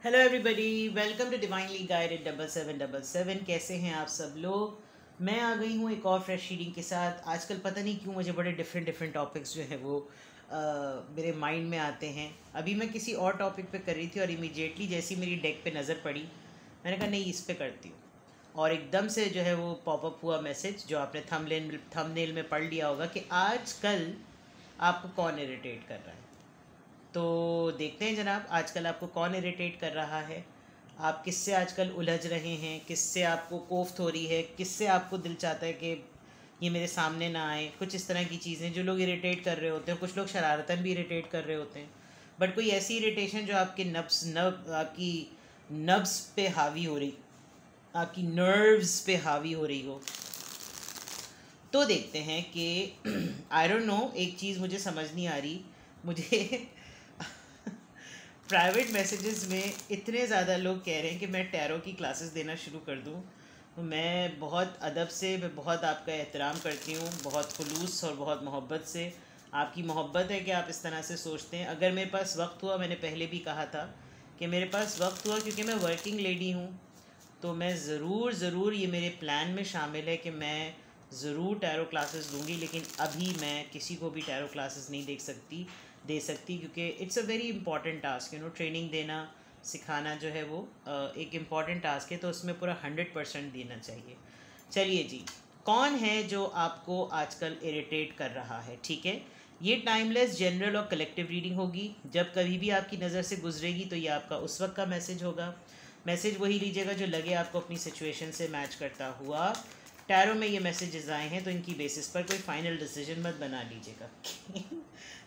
Hello everybody, welcome to divinely guided 7777। कैसे हैं आप सब लोग। मैं आ गई हूँ एक और फ्रेश रीडिंग के साथ। आजकल पता नहीं क्यों मुझे बड़े डिफरेंट डिफरेंट टॉपिक्स जो है वो मेरे माइंड में आते हैं। अभी मैं किसी और टॉपिक पे कर रही थी और इमीडिएटली जैसी मेरी डेक पे नज़र पड़ी, मैंने कहा नहीं, इस पे करती हूँ। और एकदम से जो है वो पॉपअप हुआ मैसेज, जो आपने थंबनेल में पढ़ लिया होगा कि आजकल आपको कौन इरिटेट कर रहा है। तो देखते हैं जनाब, आजकल आपको कौन इरिटेट कर रहा है, आप किससे आजकल उलझ रहे हैं, किससे आपको कोफ्त हो रही है, किससे आपको दिल चाहता है कि ये मेरे सामने ना आए। कुछ इस तरह की चीज़ें जो लोग इरिटेट कर रहे होते हैं, कुछ लोग शरारतन भी इरिटेट कर रहे होते हैं। बट कोई ऐसी इरिटेशन जो आपके आपकी नब्स पे हावी हो रही, आपकी नर्व्स पे हावी हो रही हो। तो देखते हैं कि आई डोंट नो, एक चीज़ मुझे समझ नहीं आ रही। मुझे प्राइवेट मैसेजेस में इतने ज़्यादा लोग कह रहे हैं कि मैं टैरो की क्लासेस देना शुरू कर दूं। तो मैं बहुत अदब से, मैं बहुत आपका एहतराम करती हूँ, बहुत खुलूस और बहुत मोहब्बत से। आपकी मोहब्बत है कि आप इस तरह से सोचते हैं। अगर मेरे पास वक्त हुआ, मैंने पहले भी कहा था कि मेरे पास वक्त हुआ क्योंकि मैं वर्किंग लेडी हूँ, तो मैं ज़रूर ज़रूर, ये मेरे प्लान में शामिल है कि मैं ज़रूर टैरो क्लासेस दूंगी। लेकिन अभी मैं किसी को भी टैरो क्लासेस नहीं दे सकती क्योंकि it's a very important task. Training देना, सिखाना जो है वो एक इम्पॉर्टेंट टास्क है, तो उसमें पूरा 100% देना चाहिए। चलिए जी, कौन है जो आपको आजकल इरिटेट कर रहा है। ठीक है, ये टाइमलेस, जनरल और कलेक्टिव रीडिंग होगी। जब कभी भी आपकी नज़र से गुजरेगी तो ये आपका उस वक्त का मैसेज होगा। मैसेज वही लीजिएगा जो लगे आपको अपनी सिचुएशन से मैच करता हुआ। टैरो में ये मैसेजेस आए हैं तो इनकी बेसिस पर कोई फाइनल डिसीजन मत बना लीजिएगा।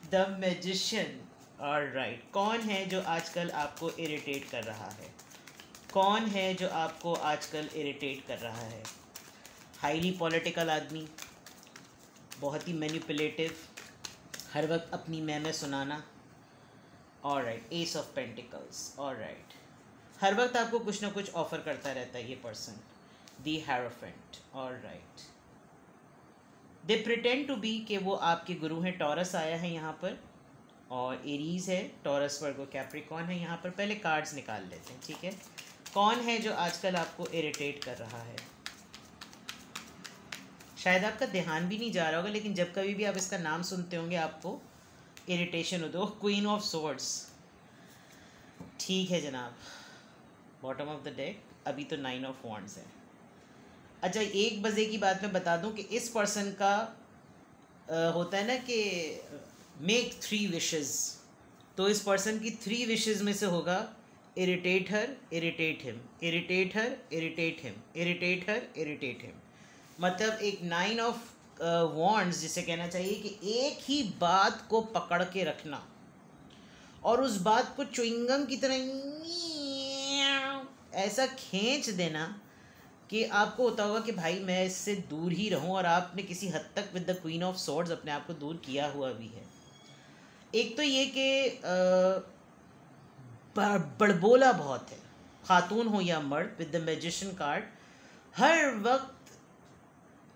The magician. ऑलराइट, कौन है जो आजकल आपको इरिटेट कर रहा है? कौन है जो आपको आजकल इरिटेट कर रहा है? हाईली पॉलिटिकल आदमी, बहुत ही मैनिपुलेटिव, हर वक्त अपनी मैं सुनाना। Alright, ace of pentacles. Alright, हर वक्त आपको कुछ ना कुछ ऑफर करता रहता है ये person. The hierophant. Alright, they pretend to be कि वो आपके गुरु हैं। टॉरस आया है यहाँ पर और एरीज है, टॉरस वर्गो कैप्रिकॉन है यहाँ पर। पहले कार्ड्स निकाल लेते हैं, ठीक है। कौन है जो आजकल आपको इरिटेट कर रहा है? शायद आपका ध्यान भी नहीं जा रहा होगा, लेकिन जब कभी भी आप इसका नाम सुनते होंगे आपको इरिटेशन हो। दो क्वीन ऑफ सोर्ड्स। ठीक है जनाब, बॉटम ऑफ द डेक। अभी तो 9 ऑफ वॉन्ड्स है। अच्छा, एक मज़े की बात मैं बता दूं कि इस पर्सन का होता है ना कि मेक 3 विशेस। तो इस पर्सन की 3 विशेस में से होगा इरिटेट हर, इरिटेट हिम, इरिटेट हर, इरिटेट हिम, इरिटेट हर, इरिटेट हिम। मतलब एक 9 ऑफ वॉन्ड्स, जिसे कहना चाहिए कि एक ही बात को पकड़ के रखना और उस बात को च्युइंगम की तरह ऐसा खींच देना कि आपको होता होगा कि भाई मैं इससे दूर ही रहूं, और आपने किसी हद तक with the queen of swords अपने आप को दूर किया हुआ भी है। एक तो ये कि बड़बोला बहुत है, खातून हो या मर्द, विद द मैजिशियन कार्ड। हर वक्त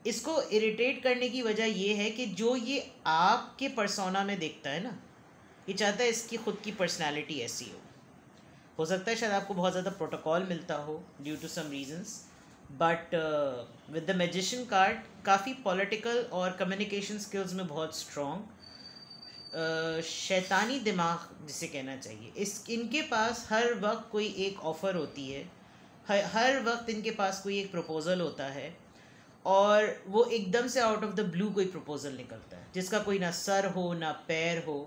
इसको इरिटेट करने की वजह ये है कि जो ये आपके पर्सोना में देखता है ना, ये चाहता है इसकी खुद की पर्सनैलिटी ऐसी हो सकता है शायद आपको बहुत ज़्यादा प्रोटोकॉल मिलता हो due to some reasons, but with the magician card काफ़ी पॉलिटिकल और कम्युनिकेशन स्किल्स में बहुत स्ट्रॉन्ग, शैतानी दिमाग जिसे कहना चाहिए। इनके पास हर वक्त कोई एक ऑफ़र होती है, हर वक्त इनके पास कोई एक प्रपोज़ल होता है, और वो एकदम से आउट ऑफ द ब्लू कोई प्रपोज़ल निकलता है जिसका कोई ना सर हो ना पैर हो।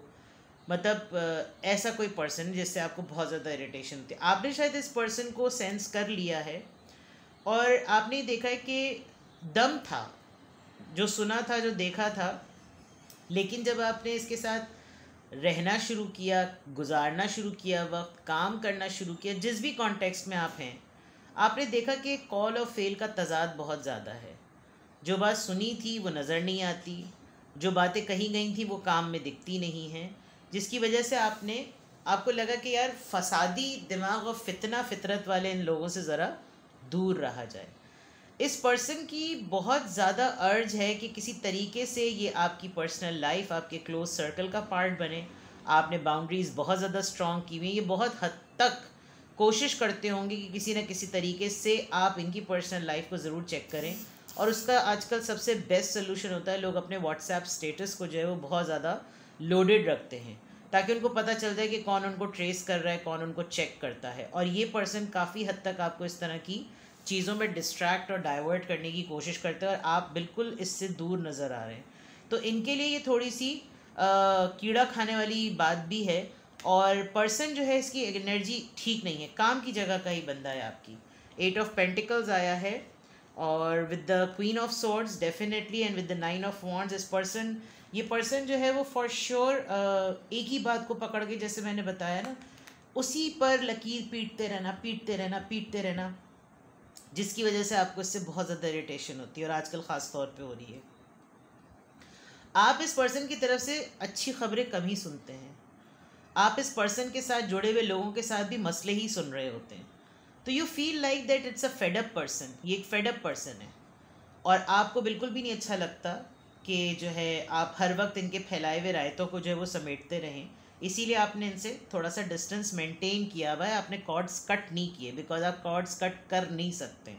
मतलब ऐसा कोई पर्सन जिससे आपको बहुत ज़्यादा इरिटेशन होती है। आपने शायद इस पर्सन को सेंस कर लिया है और आपने देखा है कि दम था, जो सुना था, जो देखा था। लेकिन जब आपने इसके साथ रहना शुरू किया, गुजारना शुरू किया, वक्त काम करना शुरू किया, जिस भी कॉन्टेक्स्ट में आप हैं, आपने देखा कि कॉल और फेल का तजाद बहुत ज़्यादा है। जो बात सुनी थी वो नज़र नहीं आती, जो बातें कही गई थी वो काम में दिखती नहीं हैं, जिसकी वजह से आपको लगा कि यार फसादी दिमाग और फितना फितरत वाले इन लोगों से ज़रा दूर रहा जाए। इस पर्सन की बहुत ज़्यादा अर्ज है कि किसी तरीके से ये आपकी पर्सनल लाइफ, आपके क्लोज सर्कल का पार्ट बने। आपने बाउंड्रीज़ बहुत ज़्यादा स्ट्रॉन्ग की हुई हैं। ये बहुत हद तक कोशिश करते होंगे कि किसी न किसी तरीके से आप इनकी पर्सनल लाइफ को ज़रूर चेक करें। और उसका आजकल सबसे बेस्ट सोल्यूशन होता है, लोग अपने व्हाट्सएप स्टेटस को जो है वो बहुत ज़्यादा लोडेड रखते हैं, ताकि उनको पता चल जाए कि कौन उनको ट्रेस कर रहा है, कौन उनको चेक करता है। और ये पर्सन काफ़ी हद तक आपको इस तरह की चीज़ों में डिस्ट्रैक्ट और डाइवर्ट करने की कोशिश करते हैं, और आप बिल्कुल इससे दूर नज़र आ रहे हैं। तो इनके लिए ये थोड़ी सी कीड़ा खाने वाली बात भी है। और पर्सन जो है इसकी एनर्जी ठीक नहीं है, काम की जगह का ही बंदा है आपकी। 8 ऑफ पेंटिकल्स आया है, और with the queen of swords definitely and with the 9 of wands, ये पर्सन जो है वो फॉर श्योर एक ही बात को पकड़ के, जैसे मैंने बताया ना, उसी पर लकीर पीटते रहना, पीटते रहना, पीटते रहना, जिसकी वजह से आपको इससे बहुत ज़्यादा इरिटेशन होती है, और आजकल ख़ास तौर पे हो रही है। आप इस पर्सन की तरफ से अच्छी खबरें कम ही सुनते हैं। आप इस पर्सन के साथ जुड़े हुए लोगों के साथ भी मसले ही सुन रहे होते हैं। तो you feel like that it's a fed up person, ये एक फेड अप पर्सन है, और आपको बिल्कुल भी नहीं अच्छा लगता कि जो है आप हर वक्त इनके फैलाए हुए रायतों को जो है वो समेटते रहें। इसीलिए आपने इनसे थोड़ा सा डिस्टेंस मेंटेन किया हुआ है, आपने कॉर्ड्स कट नहीं किए, बिकॉज आप कॉर्ड्स कट कर नहीं सकते।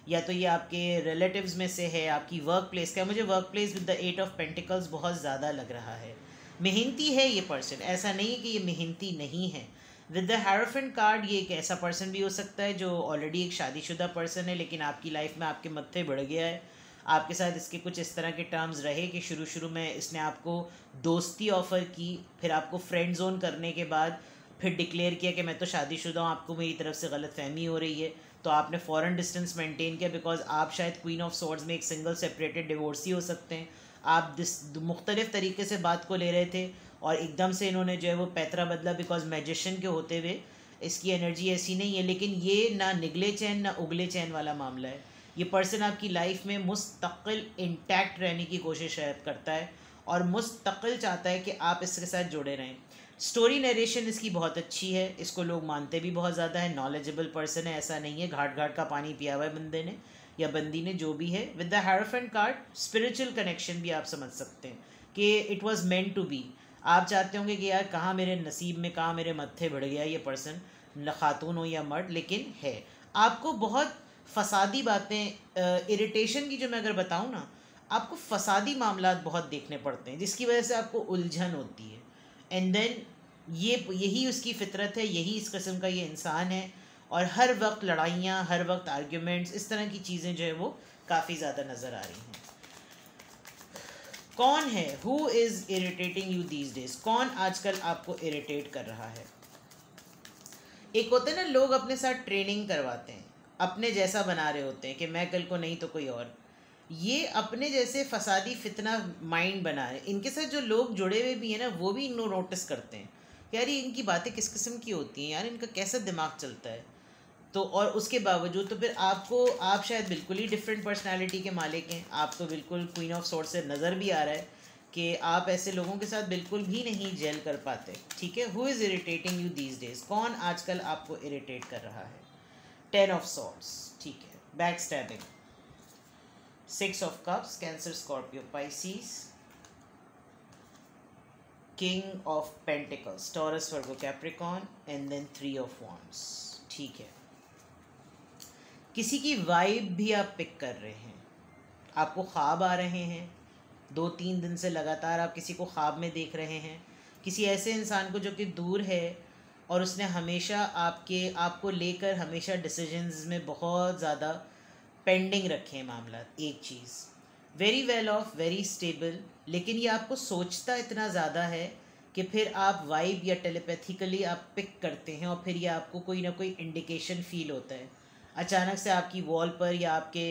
या तो ये आपके रिलेटिव्स में से है, आपकी वर्क प्लेस का। मुझे work place with the 8 of pentacles बहुत ज़्यादा लग रहा है। मेहनती है ये पर्सन, ऐसा नहीं है कि ये मेहनती नहीं है। विद द हेरोफेंट कार्ड, ये एक ऐसा पर्सन भी हो सकता है जो ऑलरेडी एक शादीशुदा पर्सन है, लेकिन आपकी लाइफ में आपके मत्थे बढ़ गया है। आपके साथ इसके कुछ इस तरह के टर्म्स रहे कि शुरू में इसने आपको दोस्ती ऑफ़र की, फिर आपको फ्रेंड जोन करने के बाद फिर डिक्लेयर किया कि मैं तो शादीशुदा हूँ, आपको मेरी तरफ से गलत फहमी हो रही है। तो आपने फ़ॉरन डिस्टेंस मेंटेन किया, बिकॉज आप शायद क्वीन ऑफ सॉर्ड्स में एक सिंगल सेपरेटेड डिवोर्सी हो सकते हैं। आप मुख्तलिफ तरीके से बात को ले रहे थे, और एकदम से इन्होंने जो है वो पैतरा बदला, बिकॉज मैजिशियन के होते हुए इसकी एनर्जी ऐसी नहीं है। लेकिन ये ना निगले चैन ना उगले चैन वाला मामला है। ये पर्सन आपकी लाइफ में मुस्तकिल इंटैक्ट रहने की कोशिश शायद करता है, और मुस्तकिल चाहता है कि आप इसके साथ जुड़े रहें। स्टोरी नरेशन इसकी बहुत अच्छी है, इसको लोग मानते भी बहुत ज़्यादा है। नॉलेजेबल पर्सन है, ऐसा नहीं है घाट घाट का पानी पिया हुआ है बंदे ने या बंदी ने, जो भी है। With the hierophant card, spiritual connection भी आप समझ सकते हैं कि it was meant to be. आप चाहते होंगे कि यार कहाँ मेरे नसीब में, कहाँ मेरे मत्थे बढ़ गया ये पर्सन, न खातून हो या मर्द, लेकिन है। आपको बहुत फसादी बातें, इरिटेशन की जो मैं अगर बताऊँ ना, आपको फसादी मामला बहुत देखने पड़ते हैं, जिसकी वजह से आपको उलझन होती है। एंड देन यही उसकी फितरत है, यही इस किस्म का ये इंसान है। और हर वक्त लड़ाइयाँ, हर वक्त आर्ग्यूमेंट्स, इस तरह की चीज़ें जो है वो काफ़ी ज़्यादा नज़र आ रही हैं। कौन है who is irritating you these days? कौन आजकल आपको इरिटेट कर रहा है? एक होते हैं ना लोग अपने साथ ट्रेनिंग करवाते हैं, अपने जैसा बना रहे होते हैं कि मैं कल को नहीं तो कोई और। ये अपने जैसे फसादी फितना माइंड बना है। इनके साथ जो लोग जुड़े हुए भी हैं ना, वो भी इनको नोटिस करते हैं कि यार ये इनकी बातें किस किस्म की होती हैं, यार इनका कैसा दिमाग चलता है। तो और उसके बावजूद तो फिर आप शायद बिल्कुल ही डिफरेंट पर्सनालिटी के मालिक हैं। आप तो बिल्कुल क्वीन ऑफ सॉर्ड्स से नज़र भी आ रहा है कि आप ऐसे लोगों के साथ बिल्कुल भी नहीं जेल कर पाते। ठीक है, who is irritating you these days? कौन आजकल आपको इरिटेट कर रहा है? 10 ऑफ सॉर्ड्स, ठीक है, back stabbing. 6 of cups, cancer, Scorpio, Pisces. King of pentacles, Taurus, Virgo, Capricorn, and then 3 of wands. ठीक है, किसी की वाइब भी आप पिक कर रहे हैं, आपको ख्वाब आ रहे हैं, 2-3 दिन से लगातार आप किसी को ख्वाब में देख रहे हैं, किसी ऐसे इंसान को जो कि दूर है, और उसने हमेशा आपको लेकर हमेशा डिसीजंस में बहुत ज़्यादा पेंडिंग रखे हैं मामला। एक चीज़, very well off, very stable, लेकिन ये आपको सोचता इतना ज़्यादा है कि फिर आप वाइब या टेलीपैथिकली आप पिक करते हैं, और फिर ये आपको कोई ना कोई इंडिकेशन फील होता है। अचानक से आपकी वॉल पर या आपके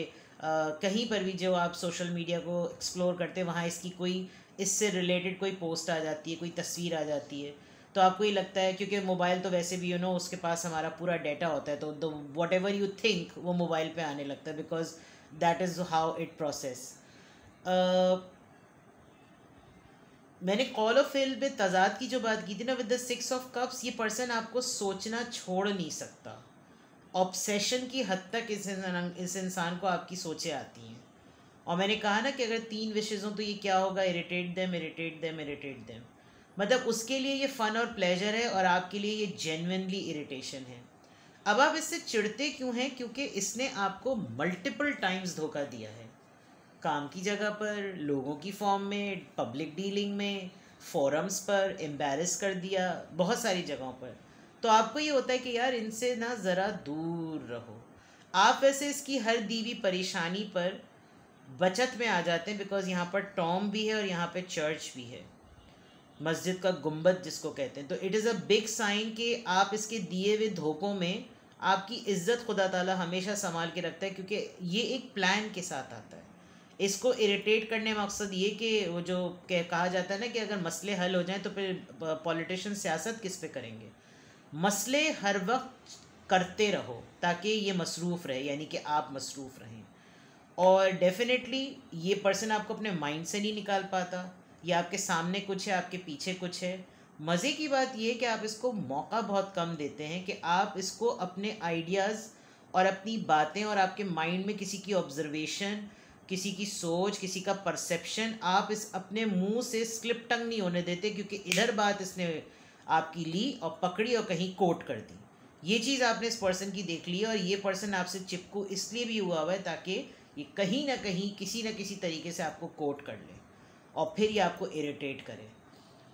कहीं पर भी जो आप सोशल मीडिया को एक्सप्लोर करते हैं, वहाँ इसकी कोई इससे रिलेटेड कोई पोस्ट आ जाती है, कोई तस्वीर आ जाती है। तो आपको ये लगता है, क्योंकि मोबाइल तो वैसे भी उसके पास हमारा पूरा डाटा होता है, तो वॉट एवर यू थिंक वो मोबाइल पे आने लगता है, because that is how it process. मैंने कॉल ऑफ फेल पे तजाद की जो बात की थी ना, विद द 6 ऑफ कप्स, ये पर्सन आपको सोचना छोड़ नहीं सकता। ऑब्सेशन की हद तक इस इंसान को आपकी सोचें आती हैं। और मैंने कहा ना कि अगर 3 विशेज़ हों तो ये क्या होगा? Irritate them, irritate them, irritate them. मतलब उसके लिए ये फ़न और प्लेजर है, और आपके लिए ये जेन्युइनली इरिटेशन है। अब आप इससे चिढ़ते क्यों हैं? क्योंकि इसने आपको मल्टीपल टाइम्स धोखा दिया है, काम की जगह पर, लोगों की फॉर्म में, पब्लिक डीलिंग में, फोरम्स पर एम्बैरस कर दिया, बहुत सारी जगहों पर। तो आपको ये होता है कि यार इनसे ना ज़रा दूर रहो। आप वैसे इसकी हर दी हुई परेशानी पर बचत में आ जाते हैं, बिकॉज यहाँ पर टॉम भी है और यहाँ पे चर्च भी है, मस्जिद का गुंबद जिसको कहते हैं। तो it is a big sign कि आप इसके दिए हुए धोखों में आपकी इज्जत खुदा ताला हमेशा संभाल के रखता है, क्योंकि ये एक प्लान के साथ आता है। इसको इरिटेट करने का मकसद ये कि वो जो कहा जाता है ना कि अगर मसले हल हो जाएं तो फिर पॉलिटिशियन सियासत किस पे करेंगे। मसले हर वक्त करते रहो ताकि ये मसरूफ़ रहे, यानी कि आप मसरूफ़ रहें। और डेफिनेटली ये पर्सन आपको अपने माइंड से नहीं निकाल पाता। ये आपके सामने कुछ है, आपके पीछे कुछ है। मज़े की बात ये है कि आप इसको मौका बहुत कम देते हैं कि आप इसको अपने आइडियाज़ और अपनी बातें और आपके माइंड में किसी की ऑब्जर्वेशन, किसी की सोच, किसी का परसेप्शन आप इस अपने मुंह से स्लिप टंग नहीं होने देते, क्योंकि इधर बात इसने आपकी ली और पकड़ी और कहीं कोट कर दी। ये चीज़ आपने इस पर्सन की देख ली है और ये पर्सन आपसे चिपकू इसलिए भी हुआ है ताकि ये कहीं ना कहीं किसी न किसी तरीके से आपको कोट कर ले और फिर ये आपको इरिटेट करे।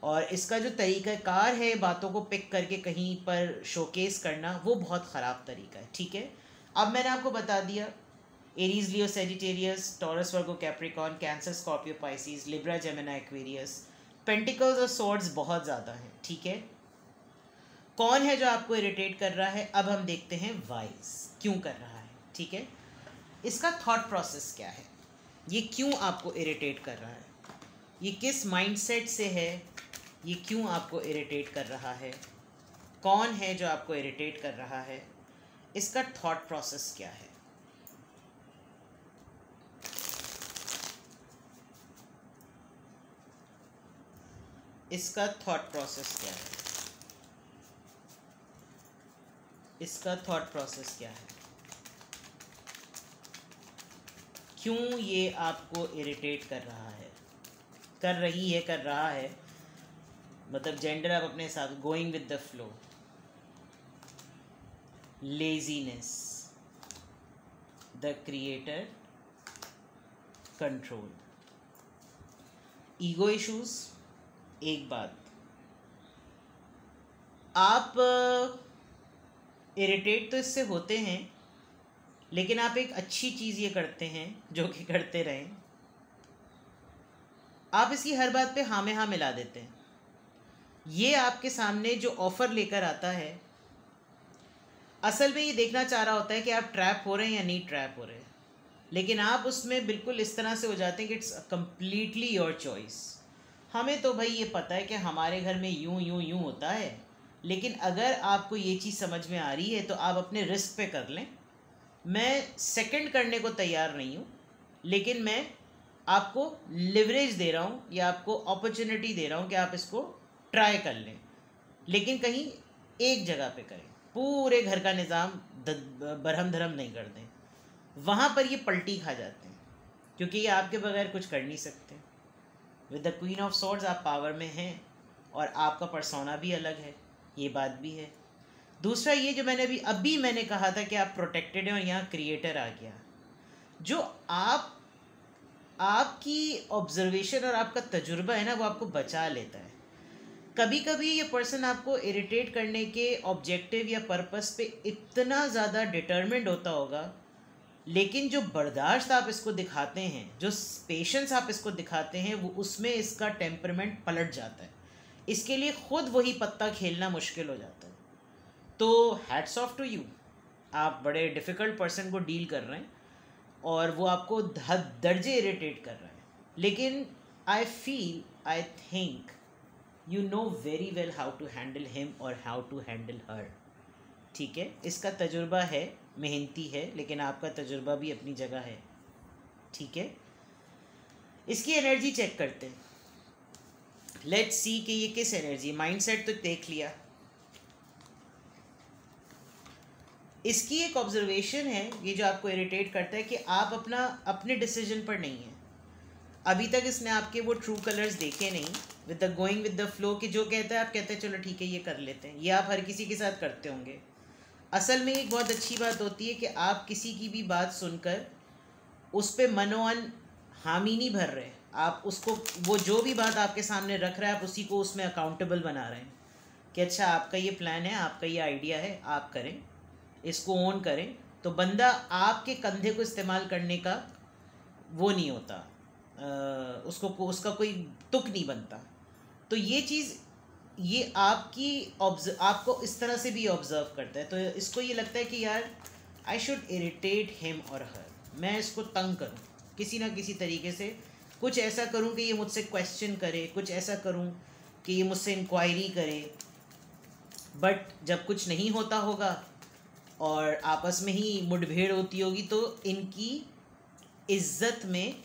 और इसका जो तरीक़ाकार है बातों को पिक करके कहीं पर शोकेस करना, वो बहुत ख़राब तरीका है। ठीक है, अब मैंने आपको बता दिया Aries, Leo, Sagittarius, Taurus, Virgo, Capricorn, Cancer, Scorpio, Pisces, Libra, Gemini, Aquarius, pentacles और सॉर्ड्स बहुत ज़्यादा हैं। ठीक है, कौन है जो आपको इरिटेट कर रहा है? अब हम देखते हैं वाइज क्यों कर रहा है। ठीक है, इसका थॉट प्रोसेस क्या है, ये क्यों आपको इरिटेट कर रहा है, ये किस माइंडसेट से है, ये क्यों आपको इरिटेट कर रहा है, कौन है जो आपको इरिटेट कर रहा है, इसका थॉट प्रोसेस क्या है। इसका थॉट प्रोसेस क्या है, इसका थॉट प्रोसेस क्या है, क्यों ये आपको इरिटेट कर रहा है, कर रही है, कर रहा है, मतलब जेंडर आप अपने साथ, going with the flow, laziness, the creator, control, ego issues. एक बात, आप इरिटेट तो इससे होते हैं, लेकिन आप एक अच्छी चीज़ ये करते हैं जो कि करते रहें, आप इसकी हर बात पे हाँ में हाँ मिला देते हैं। ये आपके सामने जो ऑफ़र लेकर आता है, असल में ये देखना चाह रहा होता है कि आप ट्रैप हो रहे हैं या नहीं ट्रैप हो रहे हैं, लेकिन आप उसमें बिल्कुल इस तरह से हो जाते हैं कि इट्स कम्प्लीटली योर चॉइस। हमें तो भाई ये पता है कि हमारे घर में यूं यूं यूं होता है, लेकिन अगर आपको ये चीज़ समझ में आ रही है तो आप अपने रिस्क पे कर लें। मैं सेकंड करने को तैयार नहीं हूँ, लेकिन मैं आपको लिवरेज दे रहा हूँ या आपको अपॉर्चुनिटी दे रहा हूँ कि आप इसको ट्राई कर लें, लेकिन कहीं एक जगह पे करें, पूरे घर का निज़ाम बरहम धरम नहीं कर दें। वहाँ पर ये पलटी खा जाते हैं, क्योंकि ये आपके बगैर कुछ कर नहीं सकते। With the queen of swords आप पावर में हैं और आपका पर्सोना भी अलग है, ये बात भी है। दूसरा ये जो मैंने अभी मैंने कहा था कि आप प्रोटेक्टेड हैं और यहाँ क्रिएटर आ गया, जो आपकी ऑब्जर्वेशन और आपका तजुर्बा है ना, वो आपको बचा लेता है। कभी कभी ये पर्सन आपको इरिटेट करने के ऑब्जेक्टिव या पर्पस पे इतना ज़्यादा डिटर्मिन्ड होता होगा, लेकिन जो बर्दाश्त आप इसको दिखाते हैं, जो पेशेंस आप इसको दिखाते हैं, वो उसमें इसका टेम्परमेंट पलट जाता है। इसके लिए ख़ुद वही पत्ता खेलना मुश्किल हो जाता है। तो हैट्स ऑफ टू यू, आप बड़े डिफ़िकल्ट पर्सन को डील कर रहे हैं और वो आपको हद दर्जे इरिटेट कर रहा है, लेकिन I think you know very well how to handle him और हाउ टू हैंडल हर। ठीक है, इसका तजुर्बा है, मेहनती है, लेकिन आपका तजुर्बा भी अपनी जगह है। ठीक है, इसकी एनर्जी चेक करते हैं। लेट्स सी कि ये किस एनर्जी, माइंडसेट तो देख लिया। इसकी एक ऑब्जर्वेशन है, ये जो आपको इरिटेट करता है, कि आप अपने डिसीजन पर नहीं हैं। अभी तक इसने आपके वो ट्रू कलर्स देखे नहीं, with the going with the flow, कि जो कहता है आप कहते हैं चलो ठीक है ये कर लेते हैं। ये आप हर किसी के साथ करते होंगे। असल में एक बहुत अच्छी बात होती है कि आप किसी की भी बात सुनकर उस पर मनोअन हामी नहीं भर रहे, आप उसको, वो जो भी बात आपके सामने रख रहा है आप उसी को उसमें अकाउंटेबल बना रहे हैं कि अच्छा आपका ये प्लान है, आपका ये आइडिया है, आप करें, इसको ओन करें। तो बंदा आपके कंधे को इस्तेमाल करने का वो नहीं होता, उसको उसका कोई तुक नहीं बनता। तो ये चीज़, ये आपकी आपको इस तरह से भी ऑब्जर्व करता है, तो इसको ये लगता है कि यार आई शुड इरिटेट हिम और हर, मैं इसको तंग करूँ किसी ना किसी तरीके से, कुछ ऐसा करूँ कि ये मुझसे क्वेश्चन करे, कुछ ऐसा करूँ कि ये मुझसे इंक्वायरी करे। बट जब कुछ नहीं होता होगा और आपस में ही मुठभेड़ होती होगी तो इनकी इज्जत में,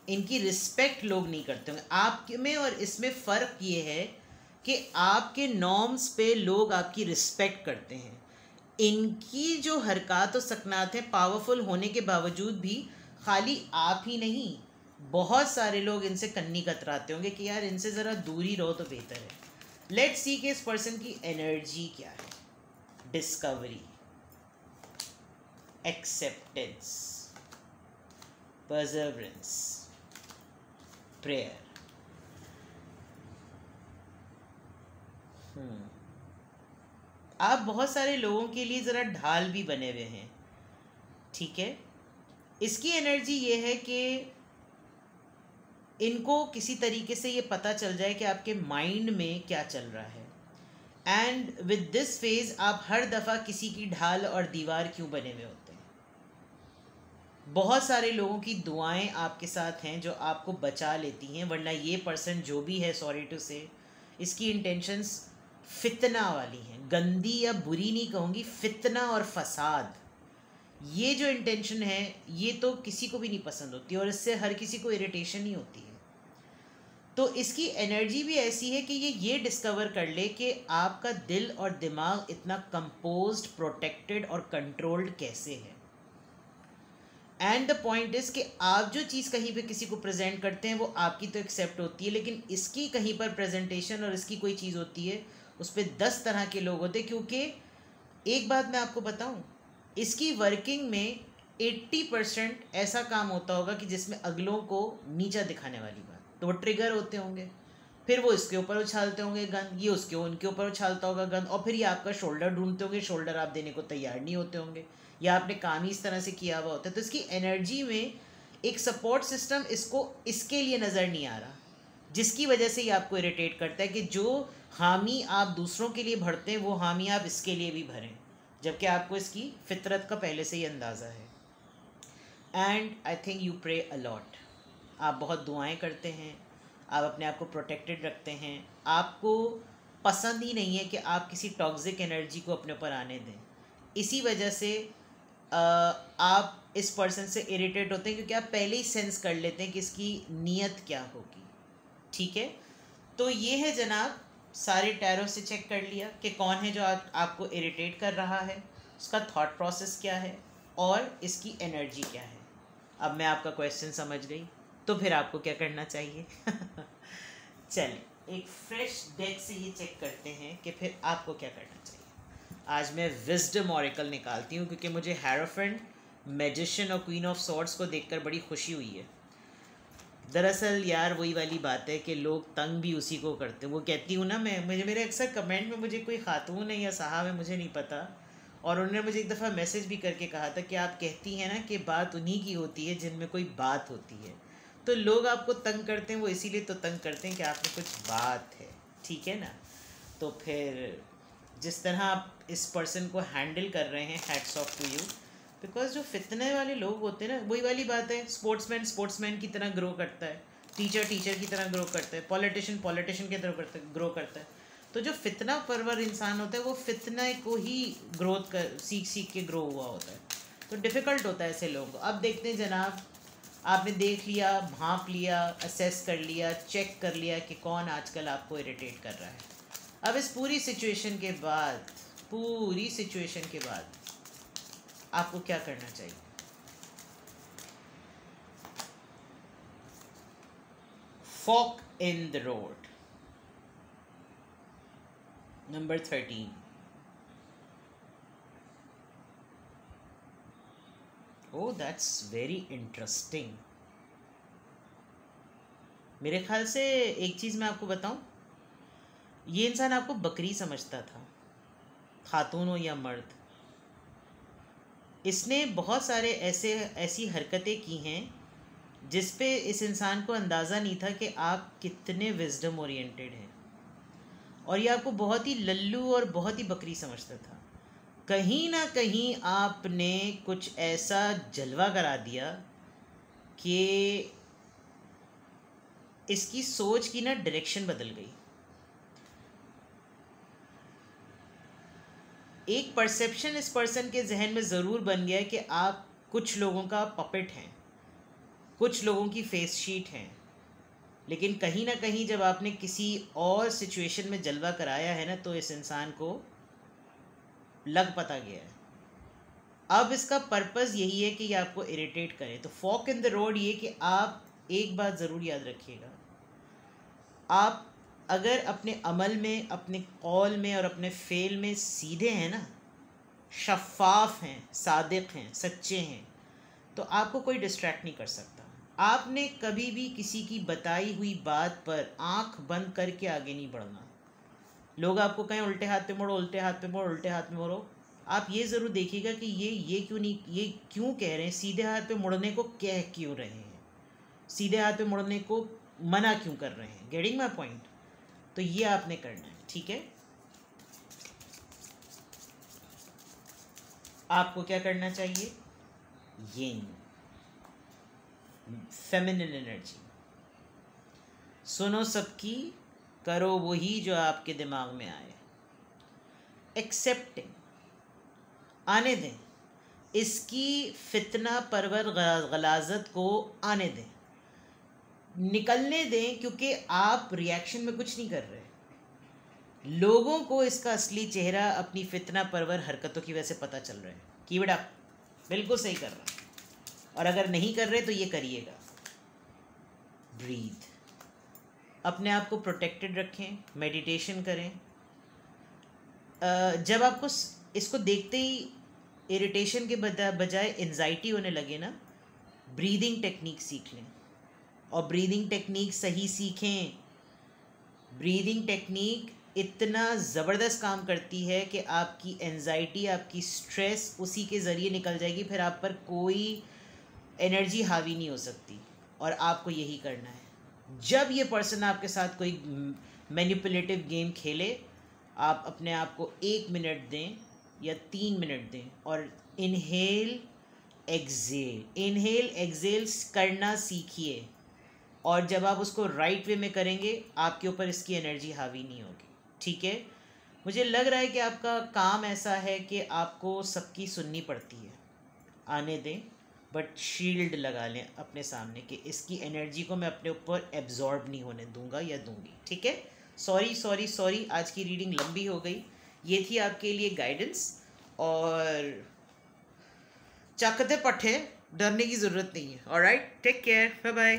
इनकी रिस्पेक्ट लोग नहीं करते होंगे। आप में और इसमें फ़र्क ये है कि आपके नॉर्म्स पे लोग आपकी रिस्पेक्ट करते हैं। इनकी जो हरकत और सकनात हैं, पावरफुल होने के बावजूद भी खाली आप ही नहीं, बहुत सारे लोग इनसे कन्नी कतराते होंगे कि यार इनसे ज़रा दूरी रहो तो बेहतर है। लेट्स सी कि इस पर्सन की एनर्जी क्या है। Discovery, acceptance, Perseverance, prayer. आप बहुत सारे लोगों के लिए ज़रा ढाल भी बने हुए हैं, ठीक है। इसकी एनर्जी ये है कि इनको किसी तरीके से ये पता चल जाए कि आपके माइंड में क्या चल रहा है। एंड विद दिस फेज आप हर दफ़ा किसी की ढाल और दीवार क्यों बने हुए होते हैं। बहुत सारे लोगों की दुआएं आपके साथ हैं जो आपको बचा लेती हैं, वरना ये पर्सन जो भी है, सॉरी टू से, इसकी इंटेंशंस फितना वाली हैं, गंदी या बुरी नहीं कहूँगी, फितना और फसाद। ये जो इंटेंशन है ये तो किसी को भी नहीं पसंद होती और इससे हर किसी को इरिटेशन ही होती है। तो इसकी एनर्जी भी ऐसी है कि ये डिस्कवर कर ले कि आपका दिल और दिमाग इतना कंपोज्ड, प्रोटेक्टेड और कंट्रोल्ड कैसे है। एंड द पॉइंट इज़ कि आप जो चीज़ कहीं पे किसी को प्रेजेंट करते हैं वो आपकी तो एक्सेप्ट होती है, लेकिन इसकी कहीं पर प्रेजेंटेशन और इसकी कोई चीज़ होती है उस पर 10 तरह के लोग होते हैं। क्योंकि एक बात मैं आपको बताऊं, इसकी वर्किंग में 80% ऐसा काम होता होगा कि जिसमें अगलों को नीचा दिखाने वाली बात, तो वो ट्रिगर होते होंगे, फिर वो इसके ऊपर उछालते होंगे गन, ये उसके उनके ऊपर उछालता होगा गन, और फिर ये आपका शोल्डर ढूंढते होंगे, शोल्डर आप देने को तैयार नहीं होते होंगे, या आपने काम ही इस तरह से किया हुआ होता है। तो इसकी एनर्जी में एक सपोर्ट सिस्टम इसको इसके लिए नज़र नहीं आ रहा, जिसकी वजह से ये आपको इरिटेट करता है कि जो हामी आप दूसरों के लिए भरते हैं वो हामी आप इसके लिए भी भरें, जबकि आपको इसकी फितरत का पहले से ही अंदाज़ा है। And I think you pray a lot, आप बहुत दुआएं करते हैं, आप अपने आप को प्रोटेक्टेड रखते हैं, आपको पसंद ही नहीं है कि आप किसी टॉक्सिक एनर्जी को अपने ऊपर आने दें। इसी वजह से आप इस पर्सन से इरिटेट होते हैं क्योंकि आप पहले ही सेंस कर लेते हैं कि इसकी नीयत क्या होगी, ठीक है। तो ये है जनाब, सारे टैरो से चेक कर लिया कि कौन है जो आपको इरिटेट कर रहा है, उसका थॉट प्रोसेस क्या है और इसकी एनर्जी क्या है। अब मैं आपका क्वेश्चन समझ गई, तो फिर आपको क्या करना चाहिए। चलिए एक फ्रेश डेक से ये चेक करते हैं कि फिर आपको क्या करना चाहिए। आज मैं विजडम ऑरेकल निकालती हूँ क्योंकि मुझे हेरोफेंट, मैजिशियन और क्वीन ऑफ सॉर्ड्स को देखकर बड़ी खुशी हुई है। दरअसल यार वही वाली बात है कि लोग तंग भी उसी को करते हैं। वो कहती हूँ ना, मैं, मुझे मेरे अक्सर कमेंट में मुझे कोई खातून है या साहब है मुझे नहीं पता, और उन्होंने मुझे एक दफ़ा मैसेज भी करके कहा था कि आप कहती हैं ना कि बात उन्हीं की होती है जिनमें कोई बात होती है। तो लोग आपको तंग करते हैं वो इसीलिए तो तंग करते हैं कि आप में कुछ बात है, ठीक है ना। तो फिर जिस तरह आप इस पर्सन को हैंडल कर रहे हैं, hats off to you, because जो फितने वाले लोग होते हैं ना, वही वाली बात है, स्पोर्ट्समैन की तरह ग्रो करता है, टीचर की तरह ग्रो करता है, पॉलिटिशियन की तरह ग्रो करता है। तो जो फितना परवर इंसान होता है वो फितना को ही ग्रोथ कर सीख के ग्रो हुआ होता है। तो डिफ़िकल्ट होता है ऐसे लोगों को। अब देखते हैं जनाब, आपने देख लिया, भांप लिया, असेस कर लिया, चेक कर लिया कि कौन आजकल आपको इरिटेट कर रहा है। अब इस पूरी सिचुएशन के बाद आपको क्या करना चाहिए। Fork in the road, number 13। Oh that's very interesting. मेरे ख्याल से एक चीज़ मैं आपको बताऊं, ये इंसान आपको बकरी समझता था, खातून हो या मर्द। इसने बहुत सारे ऐसी हरकतें की हैं जिस पे इस इंसान को अंदाज़ा नहीं था कि आप कितने विजडम ओरिएंटेड हैं, और ये आपको बहुत ही लल्लू और बहुत ही बकरी समझता था। कहीं ना कहीं आपने कुछ ऐसा जलवा करा दिया कि इसकी सोच की ना डायरेक्शन बदल गई। एक परसेप्शन इस पर्सन के जहन में ज़रूर बन गया है कि आप कुछ लोगों का पपेट हैं, कुछ लोगों की फेस शीट हैं। लेकिन कहीं ना कहीं जब आपने किसी और सिचुएशन में जलवा कराया है ना, तो इस इंसान को लग पता गया है। अब इसका पर्पज़ यही है कि ये आपको इरिटेट करे। तो फॉक इन द रोड ये कि आप एक बात ज़रूर याद रखिएगा, आप अगर अपने अमल में, अपने कौल में और अपने फ़ेल में सीधे हैं ना, शफ़ाफ़ हैं, सादिक हैं, सच्चे हैं, तो आपको कोई डिस्ट्रैक्ट नहीं कर सकता। आपने कभी भी किसी की बताई हुई बात पर आंख बंद करके आगे नहीं बढ़ना। लोग आपको कहें उल्टे हाथ पे मोड़ो, उल्टे हाथ पे मोड़ो, उल्टे हाथ पे मोड़ो, आप ये ज़रूर देखिएगा कि ये क्यों नहीं, ये क्यों कह रहे हैं, सीधे हाथ पे मुड़ने को कह क्यों रहे हैं, सीधे हाथ पे मुड़ने को मना क्यों कर रहे हैं। Getting my point? तो ये आपने करना है, ठीक है। आपको क्या करना चाहिए, यिंग, फेमिनिन एनर्जी। सुनो सबकी, करो वही जो आपके दिमाग में आए। एक्सेप्टिंग, आने दें, इसकी फितना परवर गलाजत को आने दें, निकलने दें, क्योंकि आप रिएक्शन में कुछ नहीं कर रहे। लोगों को इसका असली चेहरा अपनी फितना परवर हरकतों की वजह से पता चल रहा है कि बेटा बिल्कुल सही कर रहा है, और अगर नहीं कर रहे तो ये करिएगा। ब्रीथ, अपने आप को प्रोटेक्टेड रखें, मेडिटेशन करें। जब आपको इसको देखते ही इरिटेशन के बजाय एंजाइटी होने लगे ना, ब्रीदिंग टेक्निक सीख लें, और ब्रीदिंग टेक्निक सही सीखें। ब्रीदिंग टेक्निक इतना ज़बरदस्त काम करती है कि आपकी एंजाइटी, आपकी स्ट्रेस उसी के ज़रिए निकल जाएगी, फिर आप पर कोई एनर्जी हावी नहीं हो सकती। और आपको यही करना है। जब ये पर्सन आपके साथ कोई मैनिपुलेटिव गेम खेले, आप अपने आप को 1 मिनट दें या 3 मिनट दें, और इनहेल एक्सेल करना सीखिए। और जब आप उसको राइट वे में करेंगे, आपके ऊपर इसकी एनर्जी हावी नहीं होगी, ठीक है। मुझे लग रहा है कि आपका काम ऐसा है कि आपको सबकी सुननी पड़ती है, आने दें, बट शील्ड लगा लें अपने सामने कि इसकी एनर्जी को मैं अपने ऊपर एब्जॉर्ब नहीं होने दूंगा या दूंगी, ठीक है। सॉरी, आज की रीडिंग लंबी हो गई। ये थी आपके लिए गाइडेंस, और चाकते पट्टे, डरने की ज़रूरत नहीं है। Alright, take care, bye bye.